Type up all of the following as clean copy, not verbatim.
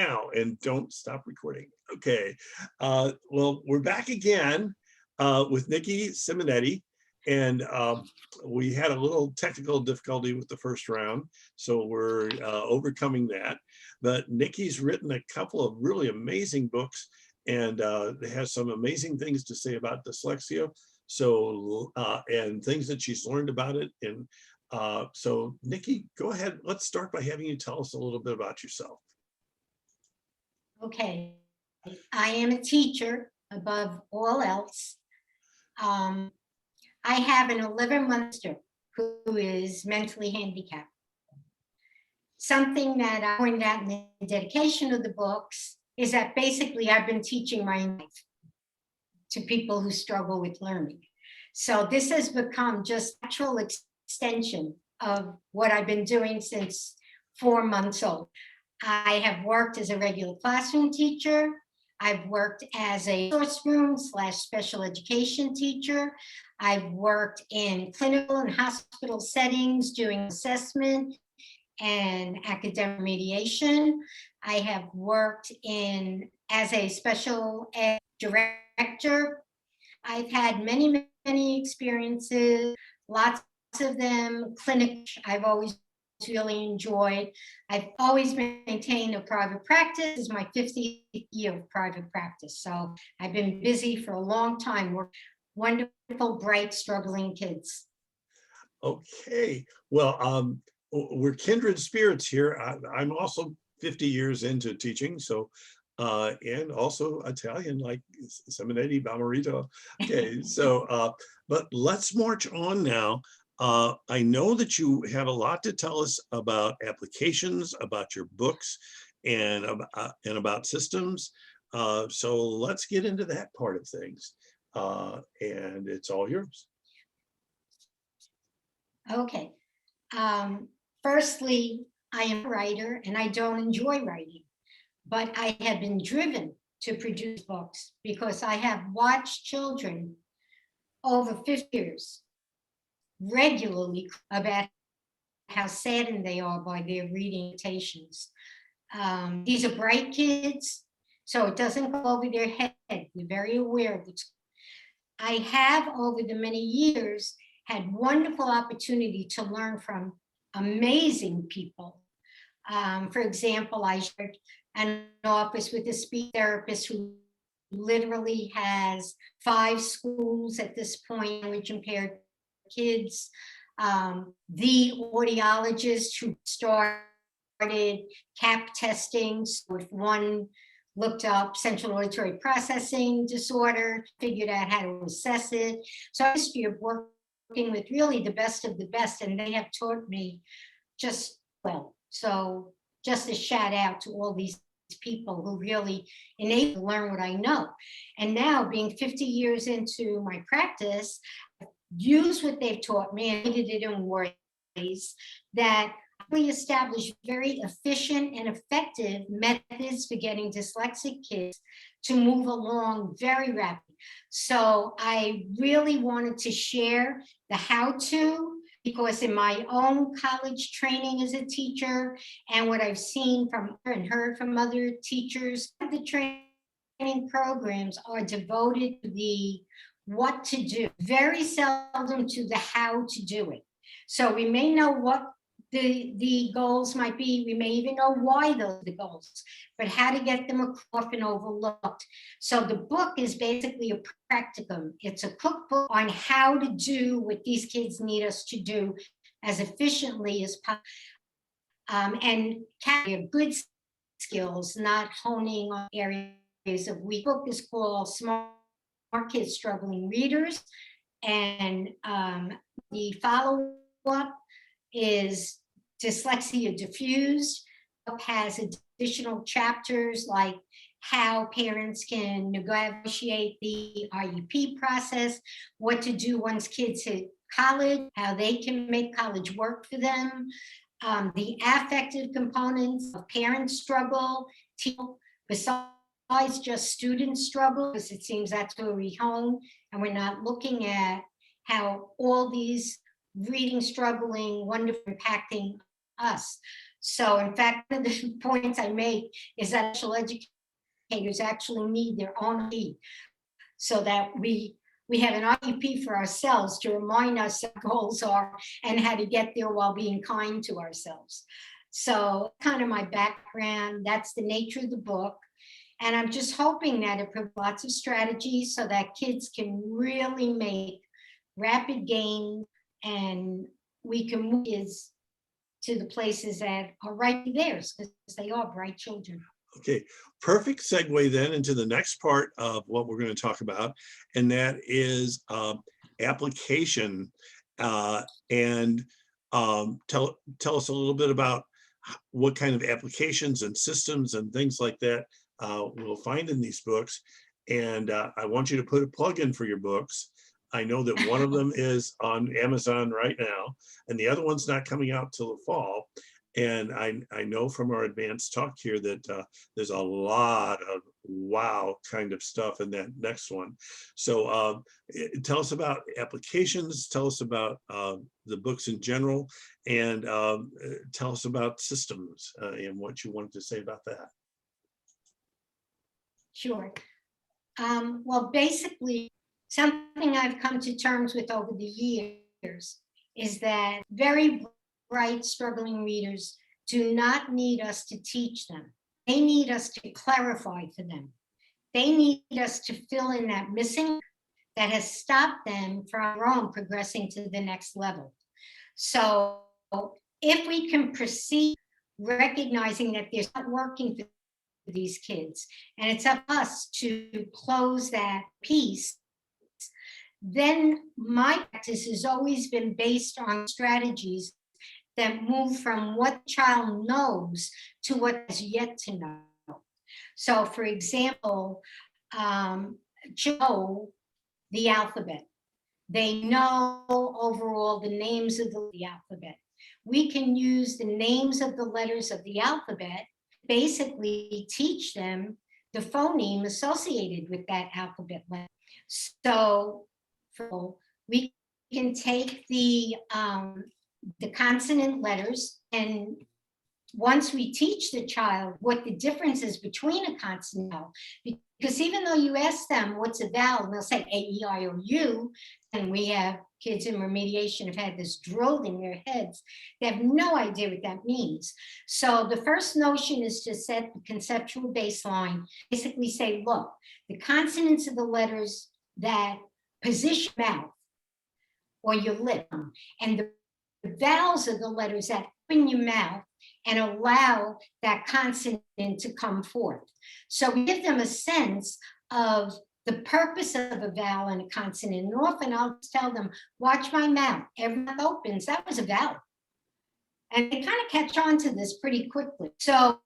now, and don't stop recording. Okay. Well, we're back again with Nickie Simonetti, and we had a little technical difficulty with the first round, so we're overcoming that. But Nickie's written a couple of really amazing books, and has some amazing things to say about dyslexia. So and things that she's learned about it. And so Nickie, go ahead. Let's start by having you tell us a little bit about yourself. Okay, I am a teacher above all else. I have an 11-month sister who is mentally handicapped. Something that I pointed out in the dedication of the books is that basically I've been teaching my life to people who struggle with learning. So this has become just a natural extension of what I've been doing since 4 months old. I have worked as a regular classroom teacher. I've worked as a resource room / special education teacher. I've worked in clinical and hospital settings doing assessment and academic mediation. I have worked as a special ed director. I've had many experiences, lots of them clinical. I've always really enjoyed. I've always maintained a private practice. This is my 50th year of private practice. So I've been busy for a long time with wonderful, bright, struggling kids. Okay, well, we're kindred spirits here. I'm also 50 years into teaching, so and also Italian, like Simonetti, Bamarito. Okay, so but let's march on now. I know that you have a lot to tell us about applications, about your books, and about systems. So let's get into that part of things, and it's all yours. Okay. Firstly, I am a writer and I don't enjoy writing, but I have been driven to produce books because I have watched children over 50 years regularly about how saddened they are by their reading limitations. These are bright kids, so it doesn't go over their head. We're very aware of it. I have, over the many years, had wonderful opportunity to learn from amazing people. For example, I shared an office with a speech therapist who literally has 5 schools at this point, language impaired kids. The audiologist who started CAP testing, so if one looked up central auditory processing disorder, figured out how to assess it. So I have a history of working with really the best of the best, and they have taught me just well. So just a shout out to all these people who really enable me to learn what I know. And now, being 50 years into my practice, I've used what they've taught me and did it in ways that we establish very efficient and effective methods for getting dyslexic kids to move along very rapidly. So I really wanted to share the how-to, because in my own college training as a teacher and what I've seen from and heard from other teachers, the training programs are devoted to the what to do, very seldom to the how to do it. So we may know what the goals might be. We may even know why those are the goals, but how to get them often overlooked. So the book is basically a practicum. It's a cookbook on how to do what these kids need us to do as efficiently as possible. And carry good skills, not honing on areas of weak. The book is called Smart Kids Struggling Readers. And the follow-up is Dyslexia Diffused. It has additional chapters like how parents can negotiate the IEP process, what to do once kids hit college, how they can make college work for them, the affective components of parent struggle, besides just student struggle, because it seems that's where we hone, and we're not looking at how all these reading struggling, wonderful impacting us. So in fact, one of the points I make is that special educators actually need their own IEP, so that we have an IEP for ourselves to remind us what goals are and how to get there while being kind to ourselves. So kind of my background, that's the nature of the book. And I'm just hoping that it provides lots of strategies so that kids can really make rapid gains, and we can move kids to the places that are right theirs, because they are bright children. Okay, perfect segue then into the next part of what we're going to talk about, and that is application. And tell us a little bit about what kind of applications and systems and things like that we'll find in these books. And I want you to put a plug in for your books. I know that one of them is on Amazon right now, and the other one's not coming out till the fall. And I know from our advanced talk here that there's a lot of wow kind of stuff in that next one. So tell us about applications, tell us about the books in general, and tell us about systems and what you wanted to say about that. Sure. Well, basically, something I've come to terms with over the years is that very bright, struggling readers do not need us to teach them. They need us to clarify for them. They need us to fill in that missing that has stopped them from their own progressing to the next level. So if we can proceed recognizing that there's not working for these kids, and it's up to us to close that piece, then my practice has always been based on strategies that move from what the child knows to what is yet to know. So for example, know the alphabet. They know overall the names of the alphabet. We can use the names of the letters of the alphabet, basically teach them the phoneme associated with that alphabet letter. So we can take the consonant letters, and once we teach the child what the difference is between a consonant and vowel, because even though you ask them what's a vowel, and they'll say A, E, I, O, U, and we have kids in remediation have had this drilled in their heads, they have no idea what that means. So the first notion is to set the conceptual baseline, basically say, look, the consonants are the letters that position mouth or your lip, and the vowels are the letters that open your mouth and allow that consonant to come forth. So we give them a sense of the purpose of a vowel and a consonant. And often I'll tell them, watch my mouth. Every mouth opens, that was a vowel. And they kind of catch on to this pretty quickly. So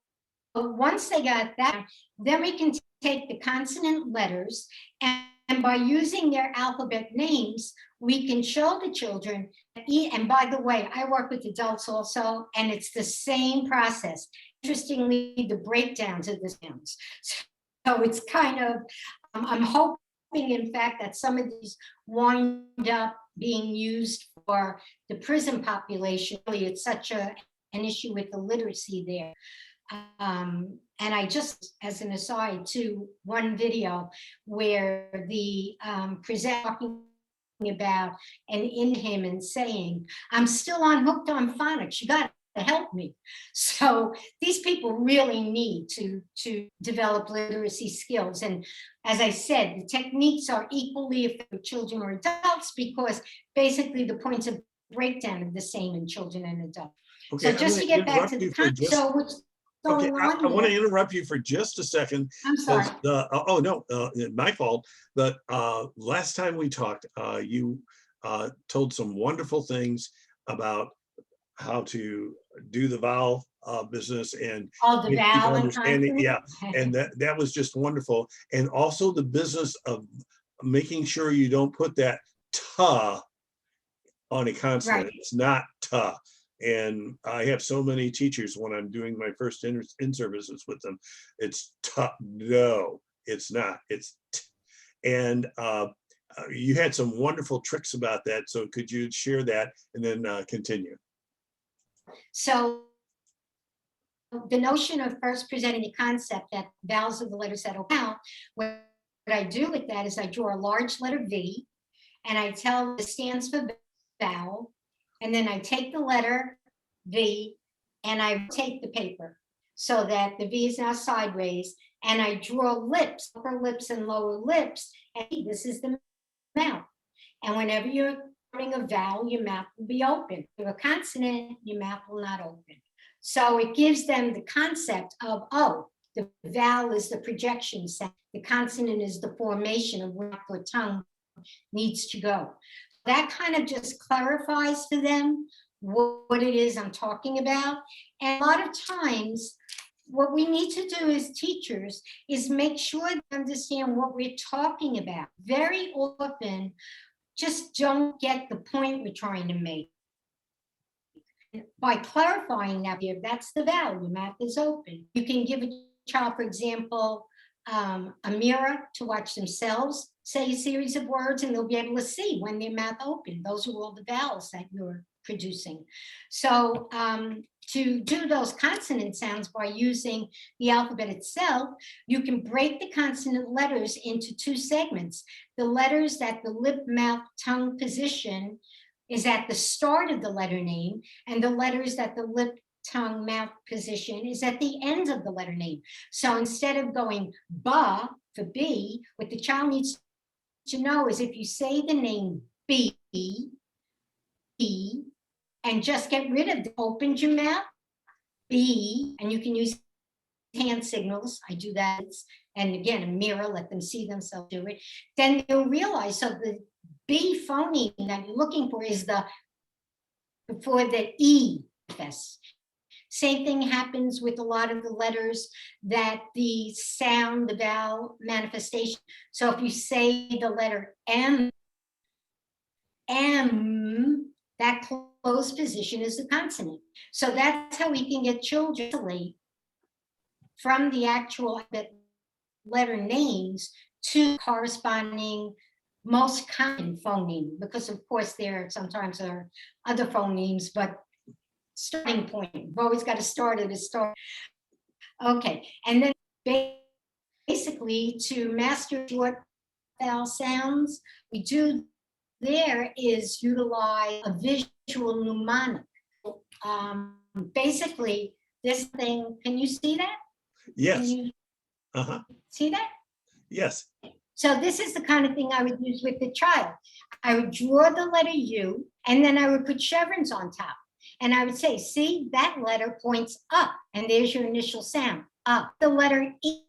once they got that, then we can take the consonant letters, and by using their alphabet names, we can show the children, and by the way, I work with adults also, and it's the same process. Interestingly, the breakdowns of the sounds. So it's kind of, I'm hoping, in fact, that some of these wind up being used for the prison population. Really, it's such an issue with the literacy there. And I just, as an aside, to one video where the presenter talking about and in him and saying, I'm still on hooked on phonics, you got to help me. So these people really need to develop literacy skills. And as I said, the techniques are equally effective for children or adults, because basically the points of breakdown are the same in children and adults. Okay, So just to get back to the okay, I want to interrupt you for just a second. I'm sorry. Oh no, my fault. But last time we talked, you told some wonderful things about how to do the vowel business and the vowel understanding. Yeah, and that was just wonderful. And also the business of making sure you don't put that "ta" on a consonant. Right. It's not "ta." And I have so many teachers when I'm doing my first in-services with them, it's "ta." No, it's not. It's "t." And you had some wonderful tricks about that. So could you share that and then continue? So the notion of first presenting the concept that vowels are the letters that open out, what I do with that is I draw a large letter V, and I tell it stands for vowel, and then I take the letter V and I rotate the paper so that the V is now sideways, and I draw lips, upper lips and lower lips, and this is the mouth. And whenever you're forming a vowel, your mouth will be open. If you're a consonant, your mouth will not open. So it gives them the concept of, oh, the vowel is the projection sound. The consonant is the formation of where the tongue needs to go. That kind of just clarifies for them what it is I'm talking about. And a lot of times, what we need to do as teachers is make sure they understand what we're talking about. Very often, just don't get the point we're trying to make. By clarifying that, if that's the vowel, your mouth is open. You can give a child, for example, a mirror to watch themselves say a series of words, and they'll be able to see when their mouth open. Those are all the vowels that you're producing. So to do those consonant sounds by using the alphabet itself, you can break the consonant letters into two segments. The letters that the lip, mouth, tongue position is at the start of the letter name, and the letters that the lip, tongue, mouth position is at the end of the letter name. So instead of going ba for B, what the child needs to know is if you say the name B, and just get rid of the open your mouth, B, and you can use hand signals. I do that. And again, a mirror, let them see themselves do it. Then you'll realize, so the B phoneme that you're looking for is the before the E S. Same thing happens with a lot of the letters that the sound, the vowel manifestation. So if you say the letter M, that closed position is the consonant. So that's how we can get children from the actual letter names to corresponding most common phoneme, because of course there sometimes are other phonemes, but starting point, we've always got to start at a start. Okay, and then basically to master short vowel sounds, we do there is utilize a visual mnemonic. Basically, this thing, can you see that? Yes. Can you see that? Yes. So this is the kind of thing I would use with the child. I would draw the letter U, and then I would put chevrons on top. And I would say, see, that letter points up, and there's your initial sound, up. The letter E,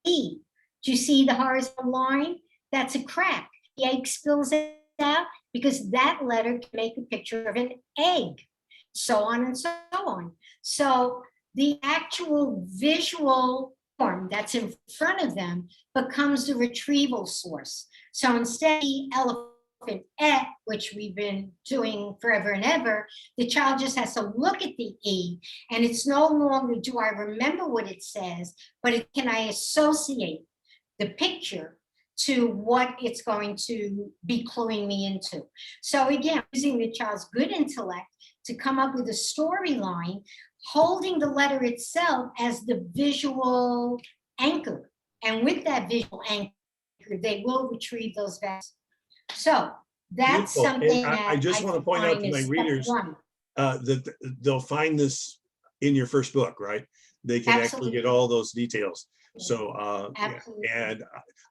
do you see the horizontal line? That's a crack. The egg spills out because that letter can make a picture of an egg, so on and so on. So the actual visual form that's in front of them becomes the retrieval source. So instead of the elephant, which we've been doing forever and ever, the child just has to look at the E, and it's no longer do I remember what it says, but can I associate the picture to what it's going to be cluing me into. So again, using the child's good intellect to come up with a storyline, holding the letter itself as the visual anchor. And with that visual anchor, they will retrieve those vowels. So that's Beautiful. Something and that I just want to point out to my readers that they'll find this in your first book, right? They can actually get all those details. So yeah. And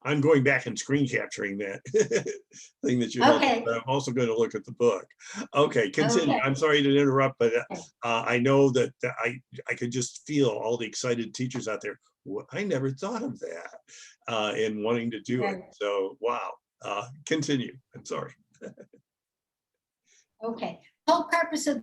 I'm going back and screen capturing that thing that you had, but I'm also going to look at the book. Okay, continue. I'm sorry to interrupt, but I know that I could just feel all the excited teachers out there. I never thought of that and wanting to do it. So wow. Continue. I'm sorry. Okay. The whole purpose of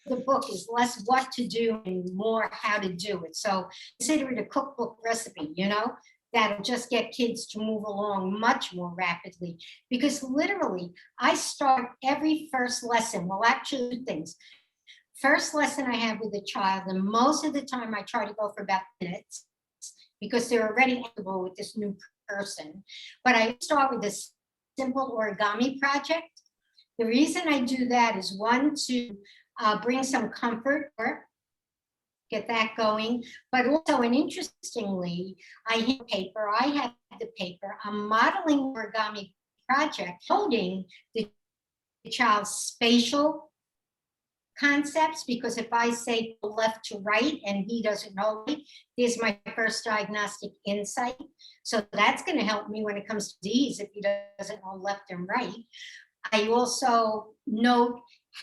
the book is less what to do and more how to do it. So consider it a cookbook recipe, you know, that'll just get kids to move along much more rapidly. Because literally, I start every first lesson. Well, actually, two things. First lesson I have with a child, and most of the time I try to go for about minutes because they're already comfortable with this new person. But I start with this simple origami project. The reason I do that is one, to bring some comfort, get that going. But also, and interestingly, I have the paper, I'm modeling origami project, holding the child's spatial concepts, because if I say left to right and he doesn't know it, there's my first diagnostic insight. So that's going to help me when it comes to D's if he doesn't know left and right. I also note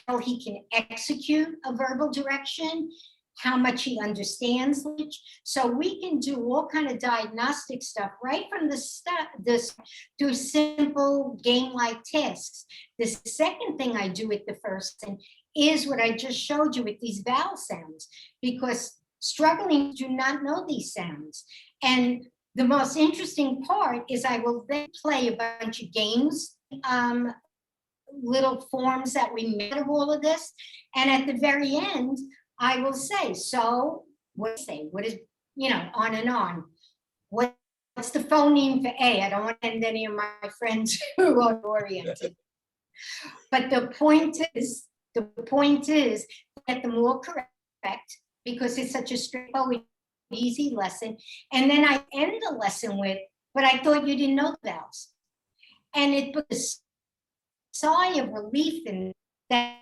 how he can execute a verbal direction, how much he understands language. So we can do all kind of diagnostic stuff right from the start, this through simple game-like tasks. The second thing I do with the first thing is what I just showed you with these vowel sounds, because struggling do not know these sounds. And the most interesting part is I will then play a bunch of games, little forms that we made of all of this. And at the very end, I will say, so what do you say? What is, on and on. What's the phoneme for A? I don't want to end any of my friends who are oriented. But the point is get them all correct, because it's such a straightforward, easy lesson. And then I end the lesson with, but I thought you didn't know the vowels. And it put a sigh of relief in that,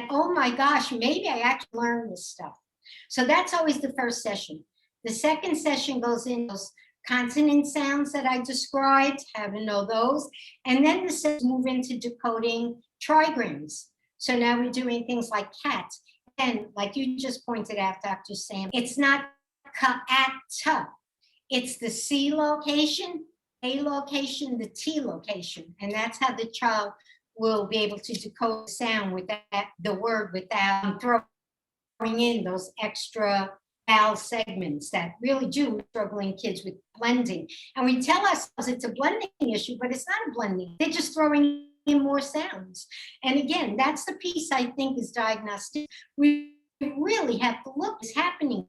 oh my gosh, maybe I actually learned this stuff. So that's always the first session. The second session goes in those consonant sounds that I described, how to know those. And then the sessions move into decoding trigrams. So now we're doing things like cat. And like you just pointed out, Dr. Sam, it's not ka-at-ta. It's the C location, A location, the T location. And that's how the child will be able to decode the sound with the word without throwing in those extra vowel segments that really do struggling kids with blending. And we tell ourselves it's a blending issue, but it's not a blending. They're just throwing in more sounds. And again, that's the piece I think is diagnostic. We really have to look what's happening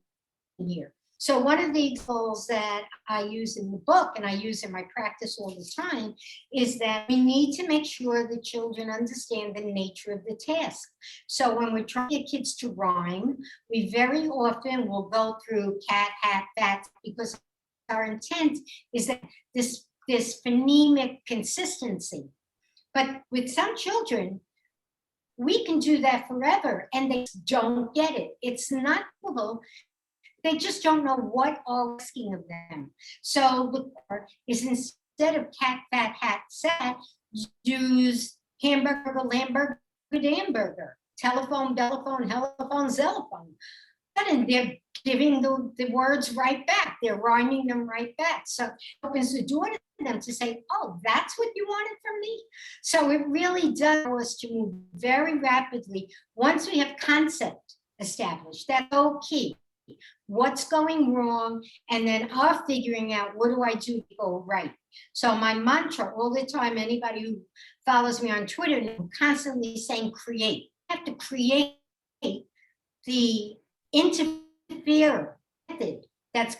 here. So one of the examples that I use in the book, and I use in my practice all the time, is that we need to make sure the children understand the nature of the task. So when we're trying to get kids to rhyme, we very often will go through cat, hat, bat, because our intent is that this phonemic consistency. But with some children, we can do that forever and they don't get it. It's not possible. They just don't know what are asking of them. So the part is, instead of cat, fat, hat, sat, use hamburger, lamburger, hamburger, telephone, telephone, telephone, xylophone. And they're giving the words right back. They're rhyming them right back. So it opens the door to them to say, oh, that's what you wanted from me? So it really does allow us to move very rapidly once we have concept established. That's so key. What's going wrong, and then our figuring out what do I do to go right. So my mantra all the time, anybody who follows me on Twitter, I'm constantly saying create. I have to create the interfere method that's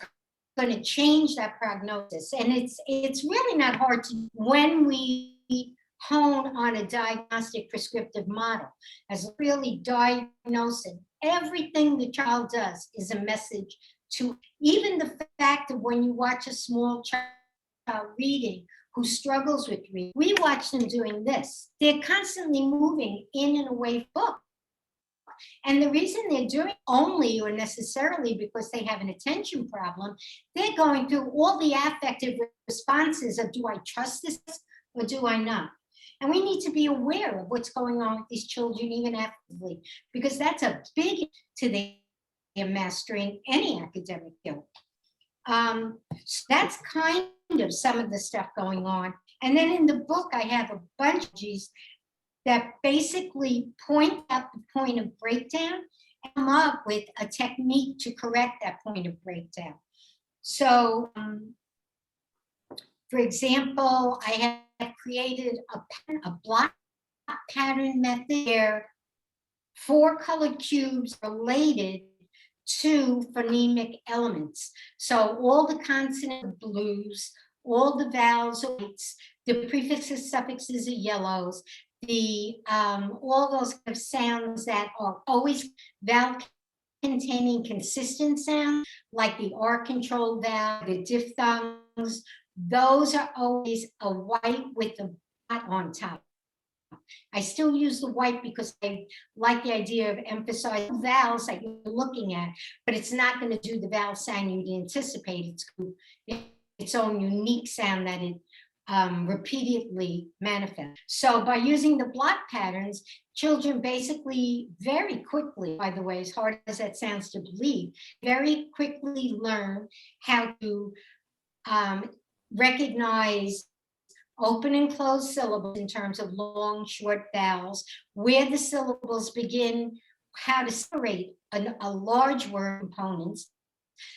going to change that prognosis. And it's really not hard to, when we hone on a diagnostic prescriptive model, as really diagnosing everything the child does is a message to, even the fact of when you watch a small child reading who struggles with reading, we watch them doing this. They're constantly moving in and away from book. And the reason they're doing only or necessarily because they have an attention problem, they're going through all the affective responses of, do I trust this or do I not? And we need to be aware of what's going on with these children, even actively, because that's a big to their mastering any academic skill. So that's kind of some of the stuff going on. And then in the book, I have a bunch of G's that basically point out the point of breakdown and come up with a technique to correct that point of breakdown. So, for example, I have created a block pattern method where 4 colored cubes related to phonemic elements. So all the consonant blues, all the vowels are whites, the prefixes, suffixes are yellows, the all those kind of sounds that are always vowel containing consistent sounds, like the R-controlled vowel, the diphthongs, those are always a white with a dot on top. I still use the white because I like the idea of emphasizing vowels that you're looking at, but it's not going to do the vowel sound you'd anticipate. It's its own unique sound that it repeatedly manifests. So by using the block patterns, children basically very quickly, by the way, as hard as that sounds to believe, very quickly learn how to recognize open and closed syllables in terms of long, short vowels, where the syllables begin, how to separate a large word components.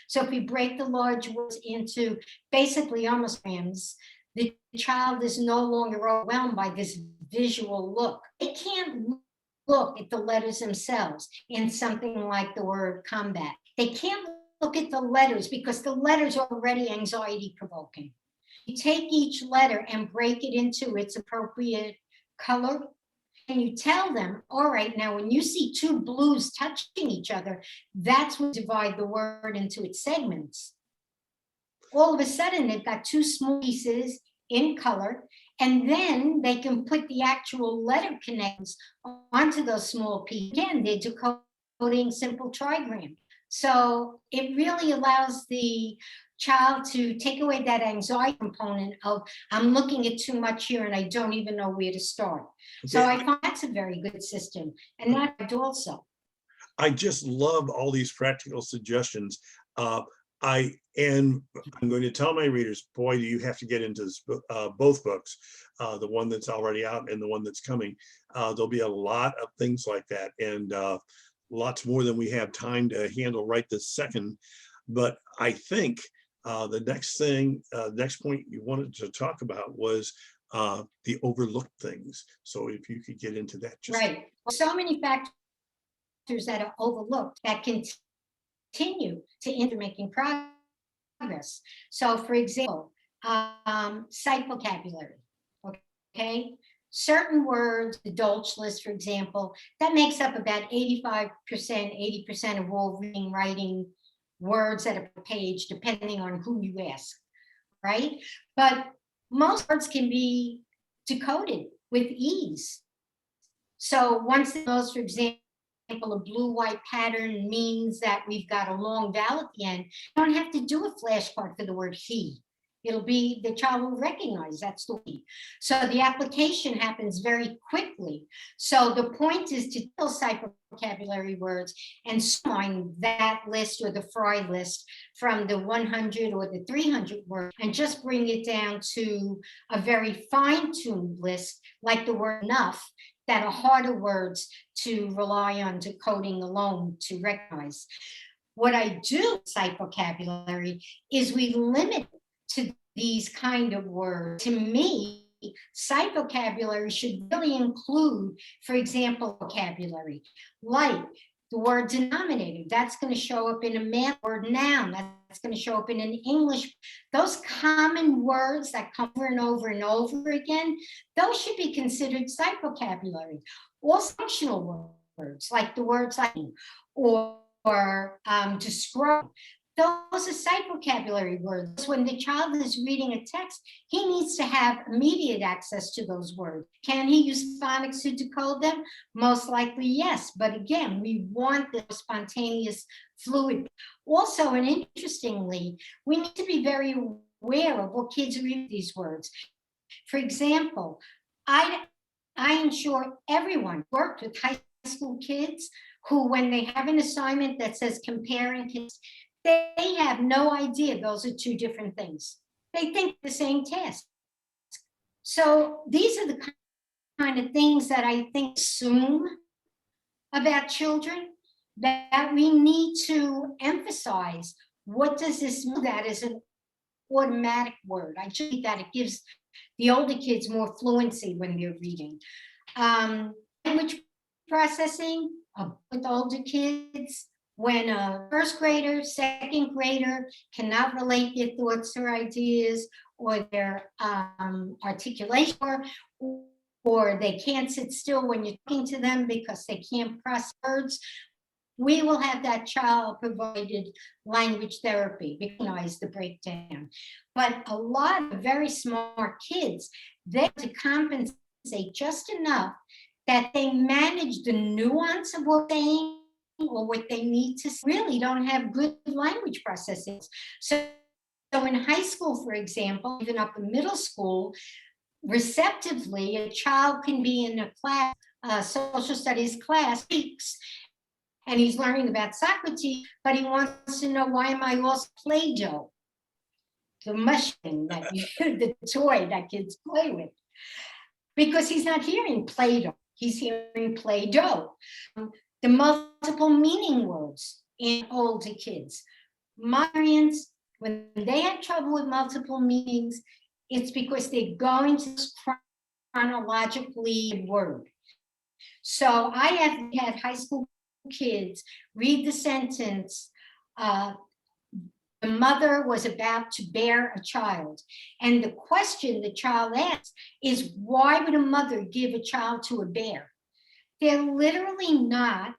So if we break the large words into basically almost grams, the child is no longer overwhelmed by this visual look. They can't look at the letters themselves in something like the word combat. They can't look at the letters because the letters are already anxiety provoking. You take each letter and break it into its appropriate color, and you tell them, all right, now when you see two blues touching each other, that's when you divide the word into its segments. All of a sudden, they've got two small pieces in color, and then they can put the actual letter connections onto those small pieces. Again, they're decoding simple trigram. So it really allows the child to take away that anxiety component of I'm looking at too much here and I don't even know where to start. Okay. So I find that's a very good system, and that also. I just love all these practical suggestions. I'm going to tell my readers, boy, do you have to get into this, both books, the one that's already out and the one that's coming. There'll be a lot of things like that, and lots more than we have time to handle right this second. But I think the next point you wanted to talk about was the overlooked things. So if you could get into that. Right. So many factors that are overlooked that continue to hinder making progress. So for example, sight vocabulary, okay? Certain words, the Dolch list, for example, that makes up about 85%, 80% of all reading, writing words at a page, depending on who you ask, right? But most words can be decoded with ease. So once it knows, for example, a blue-white pattern means that we've got a long vowel at the end, you don't have to do a flashcard for the word he. It'll be, the child will recognize that's the he. So the application happens very quickly. So the point is to tell sight vocabulary words and streamline that list or the Fry list from the 100 or the 300 words and just bring it down to a very fine-tuned list like the word enough, that are harder words to rely on decoding alone to recognize. What I do with sight vocabulary is we limit to these kind of words. To me, sight vocabulary should really include, for example, vocabulary like the word denominator. That's going to show up in a math word noun. That's going to show up in an English. Those common words that come over and over and over again, those should be considered sight vocabulary. Or functional words like the words like or describe. Those are sight vocabulary words. When the child is reading a text, he needs to have immediate access to those words. Can he use phonics to decode them? Most likely, yes. But again, we want the spontaneous, fluid. Also, and interestingly, we need to be very aware of what kids read these words. For example, I ensure everyone worked with high school kids who, when they have an assignment that says comparing kids, they have no idea those are two different things. They think the same task. So these are the kind of things that I think assume about children that we need to emphasize. What does this mean? That is an automatic word. I just think that it gives the older kids more fluency when they're reading. Language processing with older kids, when a first grader, second grader cannot relate their thoughts or ideas or their articulation, or they can't sit still when you're talking to them because they can't process words, we will have that child provided language therapy, recognize the breakdown. But a lot of very smart kids, they have to compensate just enough that they manage the nuance of what they're saying or what they need to really don't have good language processing. So in high school, for example, even up in middle school, receptively, a child can be in a class, social studies class, weeks, and he's learning about Socrates, but he wants to know, why am I lost Play-Doh? The mushroom, that the toy that kids play with. Because he's not hearing Play-Doh, he's hearing Play-Doh. The multiple meaning words in older kids. My experience, when they have trouble with multiple meanings, it's because they're going to chronologically word. So I have had high school kids read the sentence, the mother was about to bear a child. And the question the child asks is, why would a mother give a child to a bear? They're literally not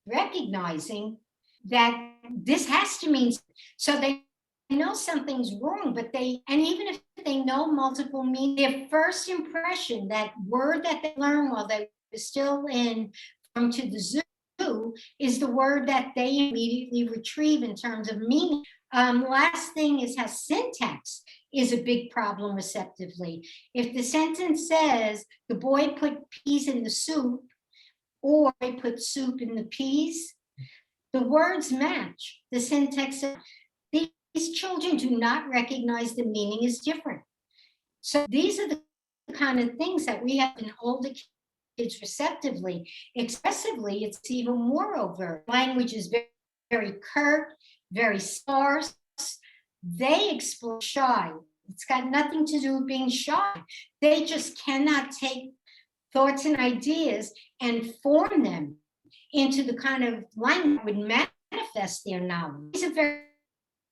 recognizing that this has to mean, so they know something's wrong, but and even if they know multiple meanings, their first impression, that word that they learned while they were still in going to the zoo, is the word that they immediately retrieve in terms of meaning. Last thing is how syntax is a big problem receptively. If the sentence says the boy put peas in the soup, or they put soup in the peas, the words match. The syntax, these children do not recognize the meaning is different. So these are the kind of things that we have in older kids receptively. Expressively, it's even more overt. Language is very, very curt, very sparse. They explore shy. It's got nothing to do with being shy. They just cannot take thoughts and ideas and form them into the kind of language that would manifest their knowledge. These are very,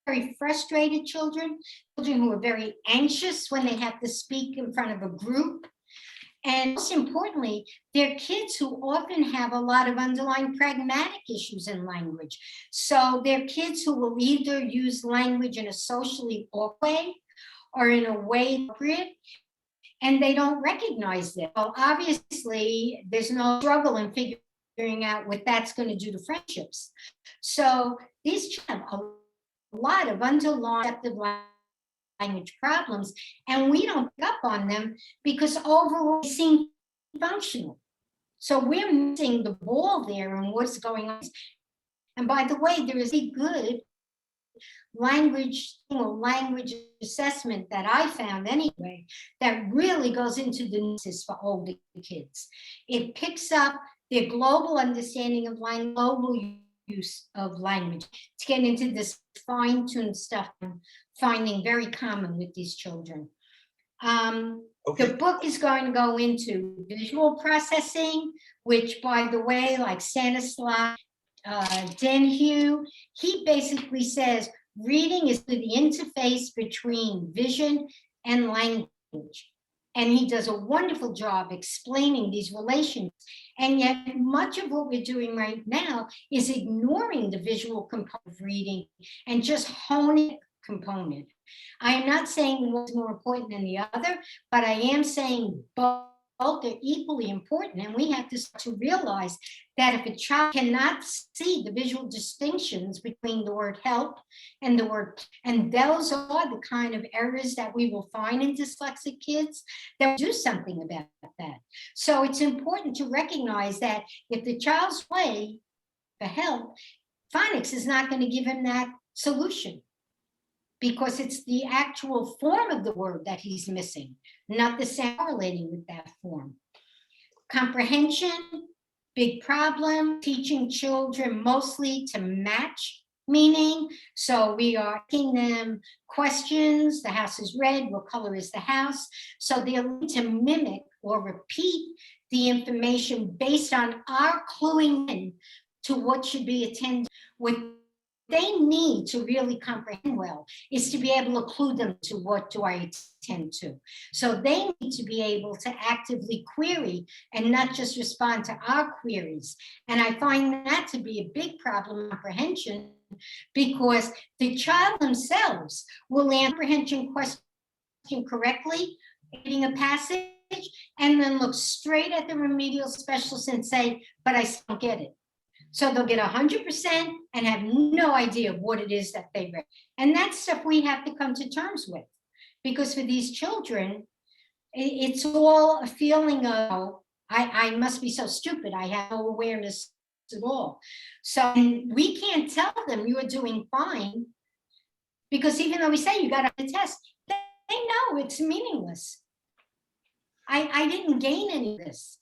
very frustrated children who are very anxious when they have to speak in front of a group. And most importantly, they're kids who often have a lot of underlying pragmatic issues in language. So they're kids who will either use language in a socially awkward way or in a way appropriate, and they don't recognize it. Well, obviously, there's no struggle in figuring out what that's going to do to friendships. So these have a lot of underlying receptive language problems, and we don't pick up on them because overall they seem functional. So we're missing the ball there and what's going on. And by the way, there is a good language assessment that I found anyway that really goes into the nuances for older kids. It picks up their global understanding of language, global use of language, to get into this fine-tuned stuff I'm finding very common with these children. Okay. The book is going to go into visual processing, which, by the way, like Stanislav Denhue, he basically says reading is the interface between vision and language. And he does a wonderful job explaining these relations. And yet much of what we're doing right now is ignoring the visual component of reading and just honing the component. I am not saying one's more important than the other, but I am saying both are equally important. And we have to start to realize that if a child cannot see the visual distinctions between the word help and the word, and those are the kind of errors that we will find in dyslexic kids, that we do something about that. So it's important to recognize that if the child's play for help, phonics is not going to give him that solution, because it's the actual form of the word that he's missing, not the sound correlating with that form. Comprehension, big problem, teaching children mostly to match meaning. So we are asking them questions, the house is red, what color is the house? So they're learning to mimic or repeat the information based on our cluing in to what should be attended with they need to really comprehend well is to be able to clue them to what do I attend to. So they need to be able to actively query and not just respond to our queries. And I find that to be a big problem in comprehension, because the child themselves will answer comprehension question correctly, reading a passage, and then look straight at the remedial specialist and say, but I still don't get it. So they'll get 100% and have no idea what it is that they read. And that's stuff we have to come to terms with, because for these children, it's all a feeling of, I must be so stupid. I have no awareness at all. So we can't tell them you are doing fine, because even though we say you got a test, they know it's meaningless. I didn't gain any of this.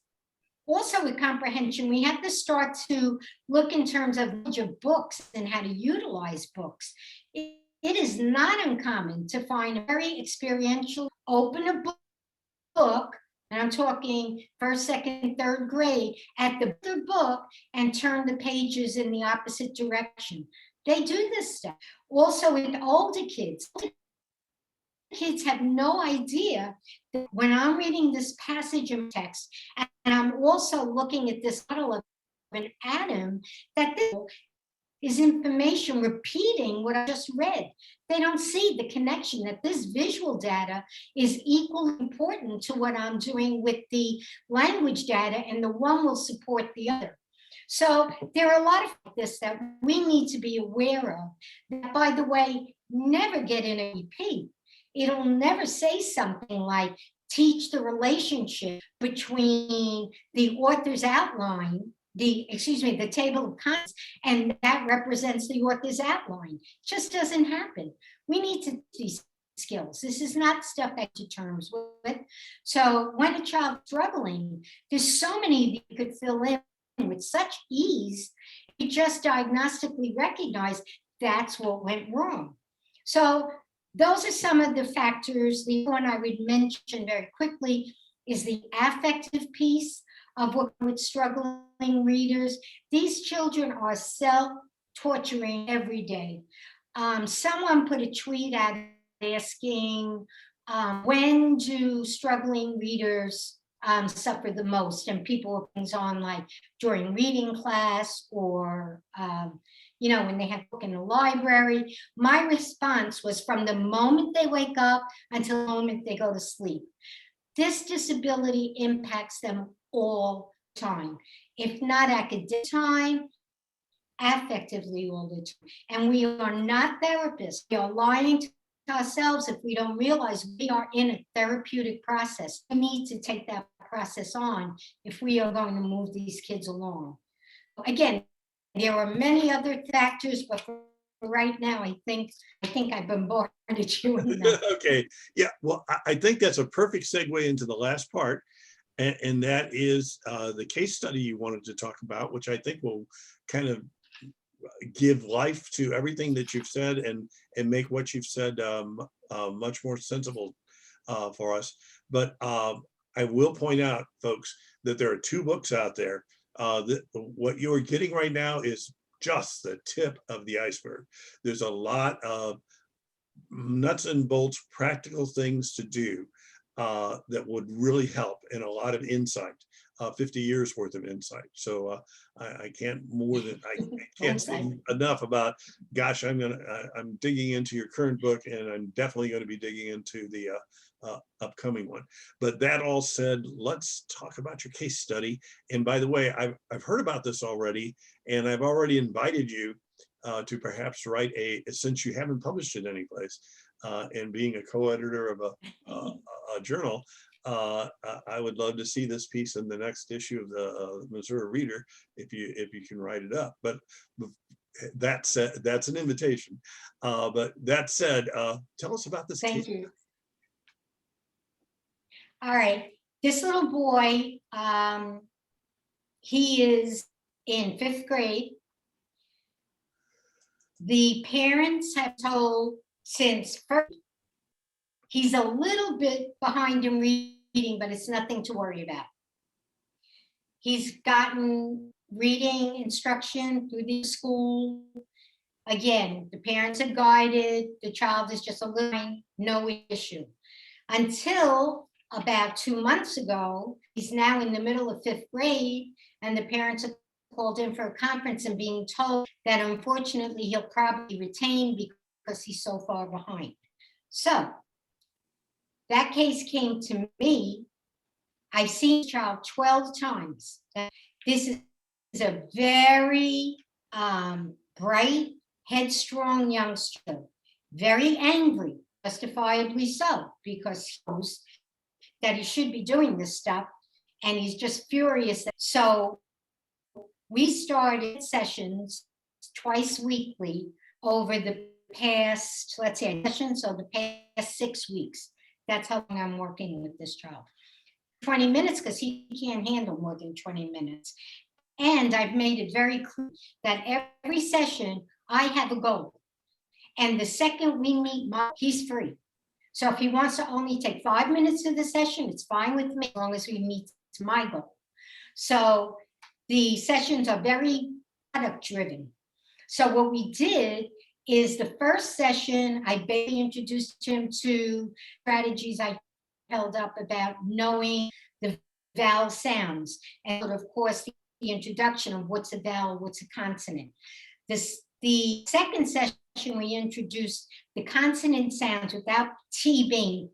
Also with comprehension, we have to start to look in terms of books and how to utilize books. It is not uncommon to find a very experiential, open a book, and I'm talking first, second, third grade, at the book and turn the pages in the opposite direction. They do this stuff. Also with older kids have no idea that when I'm reading this passage of text, and I'm also looking at this model of an atom, that this is information repeating what I just read. They don't see the connection that this visual data is equally important to what I'm doing with the language data, and the one will support the other. So there are a lot of this that we need to be aware of, that, by the way, never get in a repeat. It'll never say something like teach the relationship between the author's outline, the table of contents, and that represents the author's outline. It just doesn't happen. We need to teach these skills. This is not stuff that to terms with. So when a child's struggling, there's so many you could fill in with such ease. You just diagnostically recognize that's what went wrong. So those are some of the factors. The one I would mention very quickly is the affective piece of what with struggling readers. These children are self-torturing every day. Someone put a tweet out asking, when do struggling readers suffer the most? And people put things on like during reading class, or when they have a book in the library. My response was from the moment they wake up until the moment they go to sleep. This disability impacts them all the time. If not academic time, affectively all the time. And we are not therapists. We are lying to ourselves if we don't realize we are in a therapeutic process. We need to take that process on if we are going to move these kids along. Again, there are many other factors, but for right now, I think I bombarded you with that. Okay, yeah, well, I think that's a perfect segue into the last part, and that is the case study you wanted to talk about, which I think will kind of give life to everything that you've said and make what you've said much more sensible for us. But I will point out, folks, that there are 2 books out there. What you're getting right now is just the tip of the iceberg. There's a lot of nuts and bolts practical things to do that would really help, and a lot of insight, 50 years worth of insight. So I can't say enough about, gosh, I'm digging into your current book, and I'm definitely going to be digging into the upcoming one. But that all said, let's talk about your case study. And by the way, I've heard about this already, and I've already invited you to perhaps write since you haven't published it anyplace, and being a co-editor of a journal, I would love to see this piece in the next issue of the Missouri Reader, if you can write it up. But that said, that's an invitation. But that said, tell us about this. Thank you. All right, this little boy, he is in 5th grade. The parents have told since first, he's a little bit behind in reading, but it's nothing to worry about. He's gotten reading instruction through the school. Again, the parents are guided, the child is just a little, no issue. Until about 2 months ago, he's now in the middle of 5th grade, and the parents are called in for a conference and being told that unfortunately he'll probably retain because he's so far behind. So that case came to me. I've seen this child 12 times. This is a very bright, headstrong youngster, very angry, justifiably so, because he knows that he should be doing this stuff, and he's just furious. So we started sessions twice weekly over the past, let's say, so the past 6 weeks. That's how long I'm working with this child. 20 minutes, because he can't handle more than 20 minutes. And I've made it very clear that every session I have a goal. And the second we meet, he's free. So if he wants to only take 5 minutes of the session, it's fine with me, as long as we meet my goal. So the sessions are very product driven. So what we did is the first session, I basically introduced him to strategies I held up about knowing the vowel sounds, and of course the introduction of what's a vowel, what's a consonant. The second session, we introduced the consonant sounds without T being,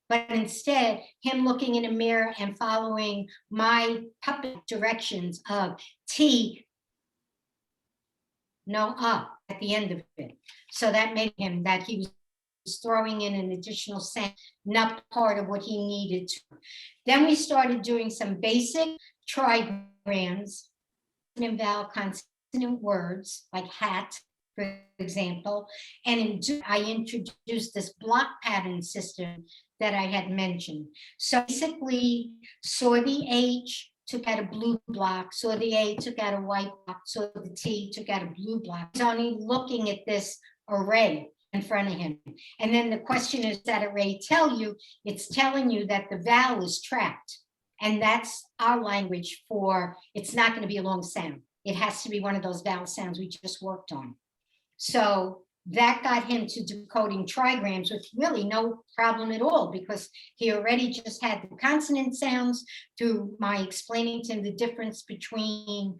but instead him looking in a mirror and following my puppet directions of T, no up at the end of it. So that made him that he was throwing in an additional sound, not part of what he needed to. Then we started doing some basic trigrams and vowel consonant words like hat, for example. And I introduced this block pattern system that I had mentioned. So basically, saw the H, took out a blue block, saw the A, took out a white block, saw the T, took out a blue block. He's only looking at this array in front of him. And then the question is, that array tell you? It's telling you that the vowel is trapped. And that's our language for, it's not going to be a long sound. It has to be one of those vowel sounds we just worked on. So that got him to decoding trigrams with really no problem at all, because he already just had the consonant sounds through my explaining to him the difference between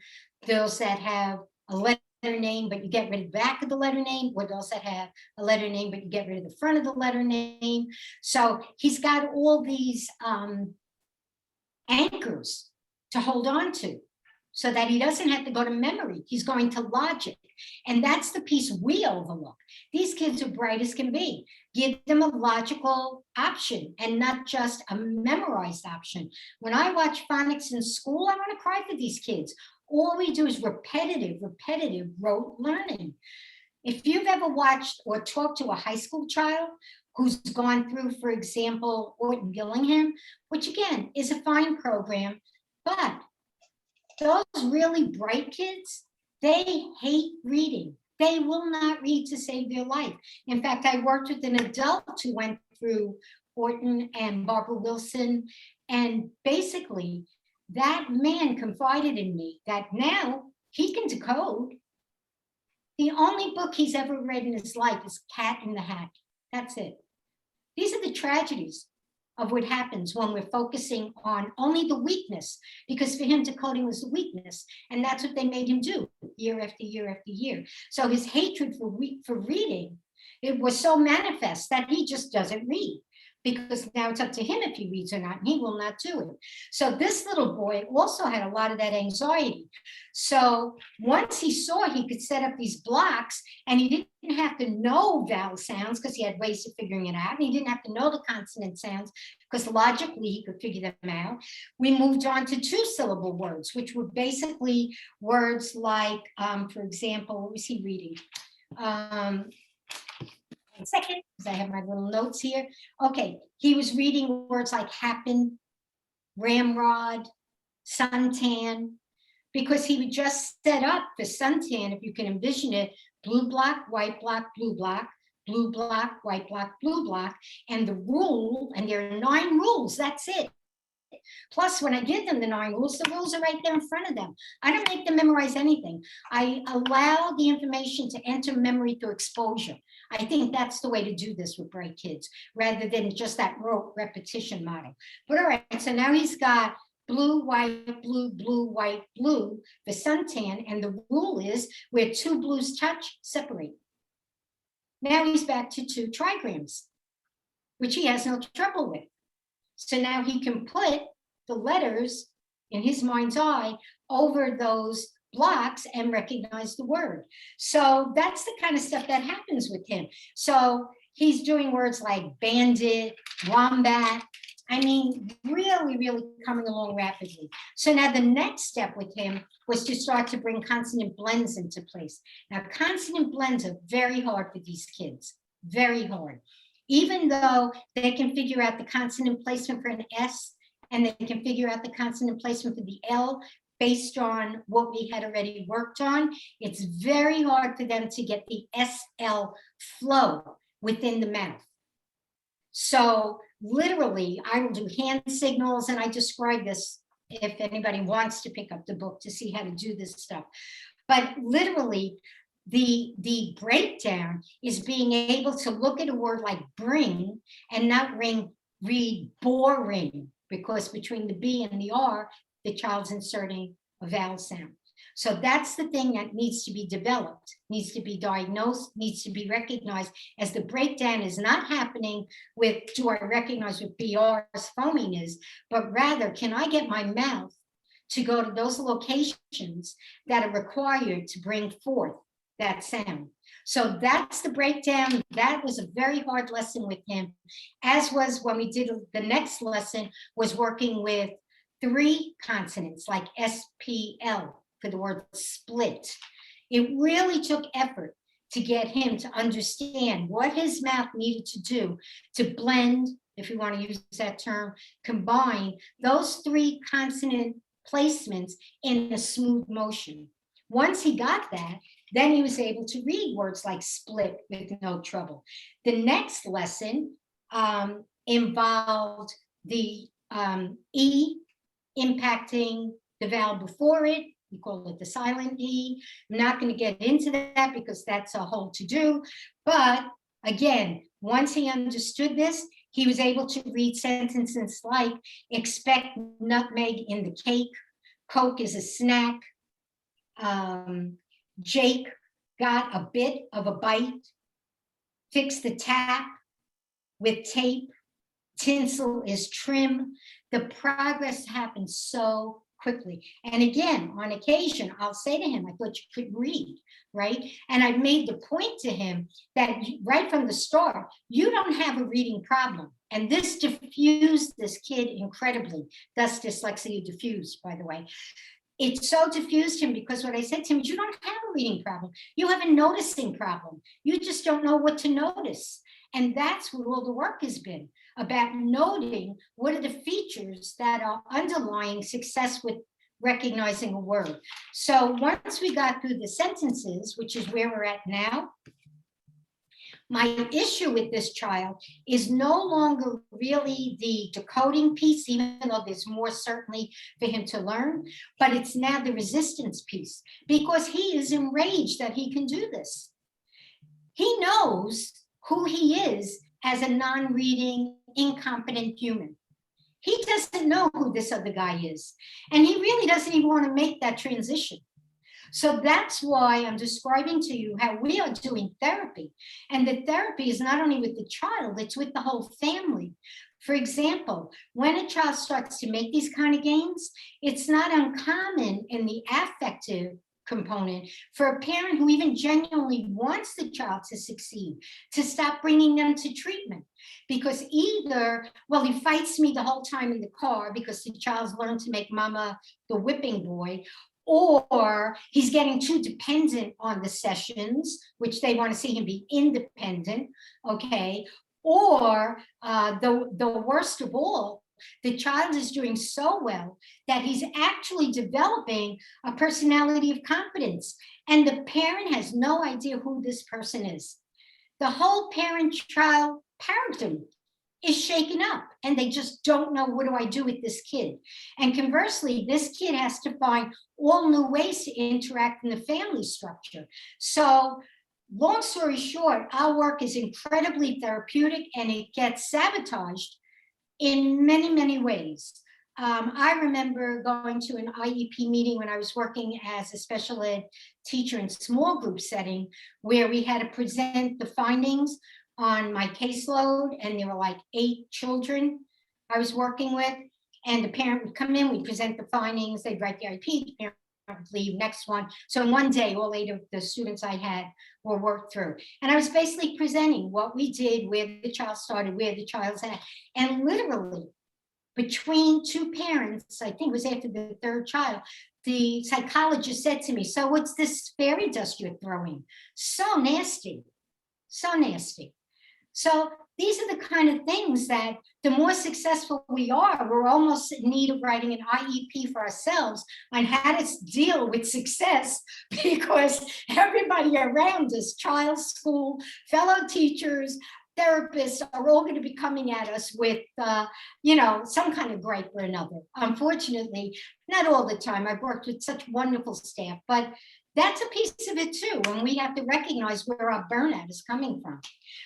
those that have a letter name, but you get rid of the back of the letter name, or those that have a letter name, but you get rid of the front of the letter name. So he's got all these anchors to hold on to, so that he doesn't have to go to memory. He's going to logic. And that's the piece we overlook. These kids are bright as can be. Give them a logical option and not just a memorized option. When I watch phonics in school, I want to cry for these kids. All we do is repetitive rote learning. If you've ever watched or talked to a high school child who's gone through, for example, Orton Gillingham, which again is a fine program, but those really bright kids, they hate reading. They will not read to save their life. In fact, I worked with an adult who went through Orton and Barbara Wilson, and basically that man confided in me that now he can decode. The only book he's ever read in his life is Cat in the Hat. That's it. These are the tragedies of what happens when we're focusing on only the weakness, because for him, decoding was the weakness, and that's what they made him do year after year after year. So his hatred for reading, it was so manifest that he just doesn't read, because now it's up to him if he reads or not, and he will not do it. So this little boy also had a lot of that anxiety. So once he saw he could set up these blocks, and he didn't have to know vowel sounds because he had ways of figuring it out, and he didn't have to know the consonant sounds because logically he could figure them out. We moved on to 2 syllable words, which were basically words like, for example, what was he reading? Second, because I have my little notes here. Okay, he was reading words like happen, ramrod, suntan, because he would just set up for suntan, if you can envision it, blue block, white block, blue block, blue block, white block, blue block, and the rule, and there are 9 rules, that's it. Plus, when I give them the 9 rules, the rules are right there in front of them. I don't make them memorize anything. I allow the information to enter memory through exposure. I think that's the way to do this with bright kids, rather than just that rote repetition model. But all right, so now he's got blue, white, blue, blue, white, blue, the suntan, and the rule is where 2 blues touch, separate. Now he's back to 2 trigrams, which he has no trouble with. So now he can put the letters in his mind's eye over those blocks and recognize the word. So that's the kind of stuff that happens with him. So he's doing words like bandit, wombat. I mean, really, really coming along rapidly. So now the next step with him was to start to bring consonant blends into place. Now, consonant blends are very hard for these kids, very hard. Even though they can figure out the consonant placement for an S, and they can figure out the consonant placement for the L based on what we had already worked on, it's very hard for them to get the SL flow within the mouth. So literally, I will do hand signals, and I describe this if anybody wants to pick up the book to see how to do this stuff. But literally, the breakdown is being able to look at a word like bring and not read boring, because between the B and the R, the child's inserting a vowel sound. So that's the thing that needs to be developed, needs to be diagnosed, needs to be recognized, as the breakdown is not happening with, do I recognize what BR's phoneme is, but rather, can I get my mouth to go to those locations that are required to bring forth that sound. So that's the breakdown. That was a very hard lesson with him, as was when we did the next lesson, was working with 3 consonants like SPL for the word split. It really took effort to get him to understand what his mouth needed to do to blend, if you want to use that term, combine those 3 consonant placements in a smooth motion. Once he got that, then he was able to read words like split with no trouble. The next lesson involved the E impacting the vowel before it. We call it the silent E. I'm not going to get into that because that's a whole to-do. But again, once he understood this, he was able to read sentences like, expect nutmeg in the cake, Coke is a snack, Jake got a bit of a bite, fix the tap with tape, tinsel is trim. The progress happens so quickly. And again, on occasion, I'll say to him, I thought you could read, right? And I made the point to him that right from the start, you don't have a reading problem. And this diffused this kid incredibly. Thus, dyslexia diffused, by the way. It so diffused him because what I said to him is, you don't have a reading problem. You have a noticing problem. You just don't know what to notice. And that's what all the work has been, about noting what are the features that are underlying success with recognizing a word. So once we got through the sentences, which is where we're at now, my issue with this child is no longer really the decoding piece, even though there's more certainly for him to learn, but it's now the resistance piece, because he is enraged that he can do this. He knows who he is as a non-reading, incompetent human. He doesn't know who this other guy is, and he really doesn't even want to make that transition. So that's why I'm describing to you how we are doing therapy. And the therapy is not only with the child, it's with the whole family. For example, when a child starts to make these kind of gains, it's not uncommon in the affective component for a parent who even genuinely wants the child to succeed to stop bringing them to treatment. Because either, well, he fights me the whole time in the car because the child's learned to make mama the whipping boy, or he's getting too dependent on the sessions, which they want to see him be independent, okay? Or the worst of all, the child is doing so well that he's actually developing a personality of competence, and the parent has no idea who this person is. The whole parent-child paradigm is shaken up and they just don't know, what do I do with this kid? And conversely, this kid has to find all new ways to interact in the family structure. So long story short, our work is incredibly therapeutic and it gets sabotaged in many, many ways. I remember going to an IEP meeting when I was working as a special ed teacher in small group setting, where we had to present the findings on my caseload, and there were like 8 children I was working with, and the parent would come in, we'd present the findings, they'd write the IEP, the parent would leave, next one. So in one day, all 8 of the students I had were worked through. And I was basically presenting what we did, where the child started, where the child's at, and literally between 2 parents, I think it was after the 3rd child, the psychologist said to me, so what's this fairy dust you're throwing? So nasty, so nasty. So these are the kind of things that the more successful we are, we're almost in need of writing an IEP for ourselves on how to deal with success, because everybody around us, child, school, fellow teachers, therapists are all going to be coming at us with, some kind of gripe or another. Unfortunately, not all the time. I've worked with such wonderful staff, but that's a piece of it too. And we have to recognize where our burnout is coming from.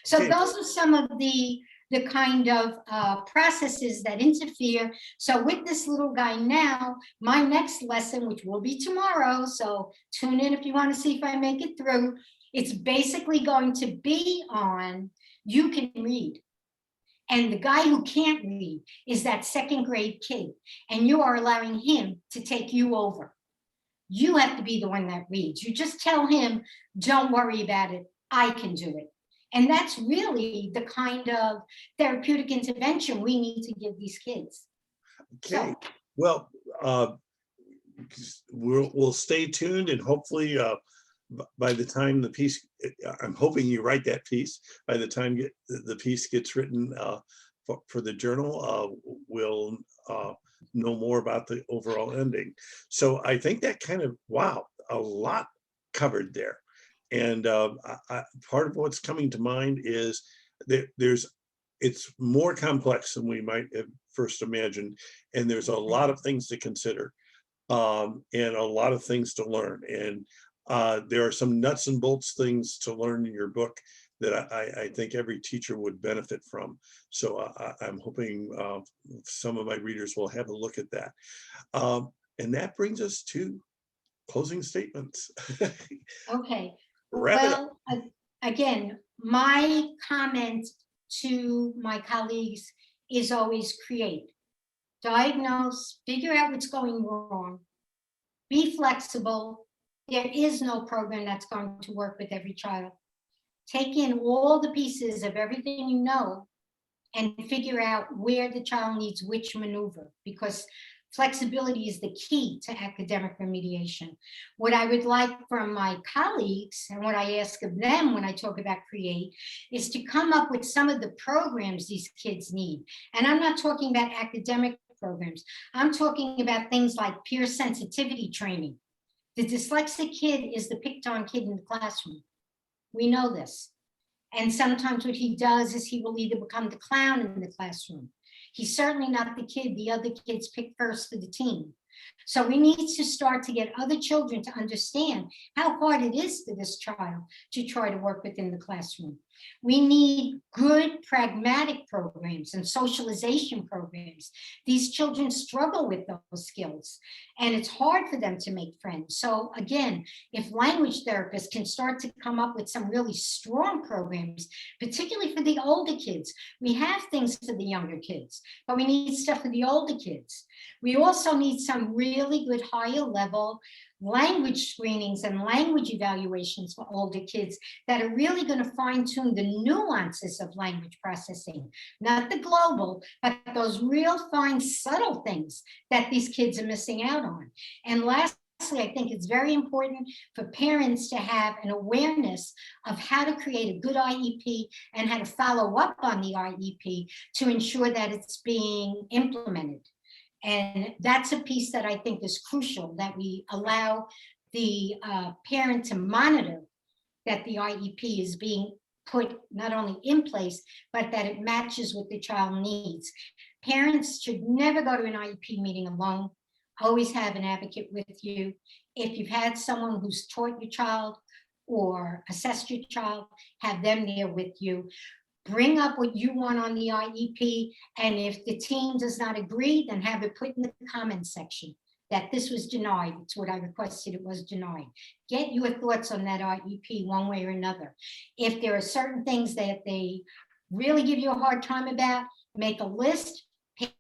So Okay. those are some of the kind of processes that interfere. So with this little guy now, my next lesson, which will be tomorrow, so tune in if you want to see if I make it through, it's basically going to be on, you can read. And the guy who can't read is that 2nd grade kid, and you are allowing him to take you over. You have to be the one that reads. You just tell him, don't worry about it, I can do it. And that's really the kind of therapeutic intervention we need to give these kids. Okay, So, well, we'll stay tuned, and hopefully by the time the piece, I'm hoping you write that piece, by the time the piece gets written for the journal, we'll know more about the overall ending. So I think that kind of, wow, a lot covered there. And part of what's coming to mind is that it's more complex than we might have first imagined. And there's a lot of things to consider and a lot of things to learn. And there are some nuts and bolts things to learn in your book that I think every teacher would benefit from. So I'm hoping some of my readers will have a look at that. And that brings us to closing statements. okay. Wrap it up. Well, again, my comment to my colleagues is always create, diagnose, figure out what's going wrong, be flexible. There is no program that's going to work with every child. Take in all the pieces of everything you know and figure out where the child needs which maneuver, because flexibility is the key to academic remediation. What I would like from my colleagues, and what I ask of them when I talk about create, is to come up with some of the programs these kids need. And I'm not talking about academic programs. I'm talking about things like peer sensitivity training. The dyslexic kid is the picked on kid in the classroom. We know this. And sometimes what he does is he will either become the clown in the classroom. He's certainly not the kid the other kids pick first for the team. So we need to start to get other children to understand how hard it is for this child to try to work within the classroom. We need good pragmatic programs and socialization programs. These children struggle with those skills, and it's hard for them to make friends. So again, if language therapists can start to come up with some really strong programs, particularly for the older kids, we have things for the younger kids, but we need stuff for the older kids. We also need some really good higher level language screenings and language evaluations for older kids that are really going to fine tune the nuances of language processing, not the global, but those real fine subtle things that these kids are missing out on. And lastly, I think it's very important for parents to have an awareness of how to create a good IEP and how to follow up on the IEP to ensure that it's being implemented. And that's a piece that I think is crucial, that we allow the parent to monitor that the IEP is being put not only in place, but that it matches what the child needs. Parents should never go to an IEP meeting alone. Always have an advocate with you. If you've had someone who's taught your child or assessed your child, have them there with you. Bring up what you want on the IEP, and if the team does not agree, then have it put in the comment section that this was denied. It's what I requested, it was denied. Get your thoughts on that IEP one way or another. If there are certain things that they really give you a hard time about, make a list,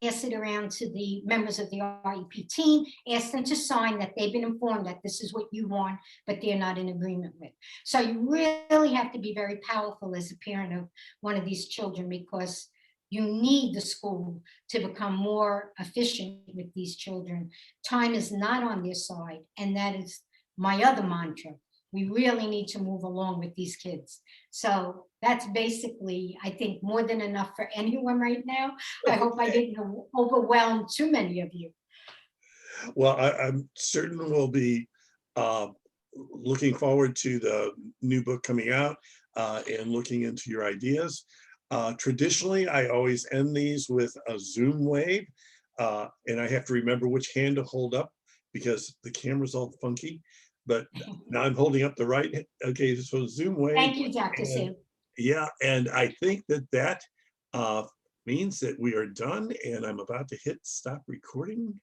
pass it around to the members of the IEP team, ask them to sign that they've been informed that this is what you want, but they're not in agreement with. So you really have to be very powerful as a parent of one of these children, because you need the school to become more efficient with these children. Time is not on their side, and that is my other mantra. We really need to move along with these kids. So that's basically, I think, more than enough for anyone right now. I hope I didn't overwhelm too many of you. Well, I'm certain we'll be looking forward to the new book coming out and looking into your ideas. Traditionally, I always end these with a Zoom wave, and I have to remember which hand to hold up because the camera's all funky. But now I'm holding up the right. Okay, so Zoom wave. Thank you, Dr. Sue. Yeah, and I think that means that we are done, and I'm about to hit stop recording.